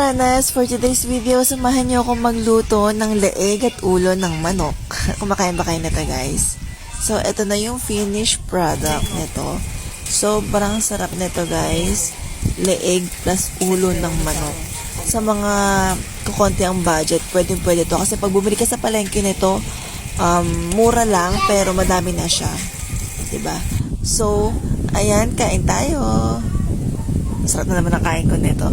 Manas, for today's video, samahan niyo akong magluto ng leeg at ulo ng manok. Kumakain ba kayo nito, guys? So, ito na yung finished product nito. Sobrang sarap nito, guys. Leeg plus ulo ng manok. Sa mga kukonti ang budget, pwede to. Kasi pag bumili ka sa palengke nito, mura lang, pero madami na siya. Diba? So, ayan, kain tayo. Sarap na naman ang kain ko nito.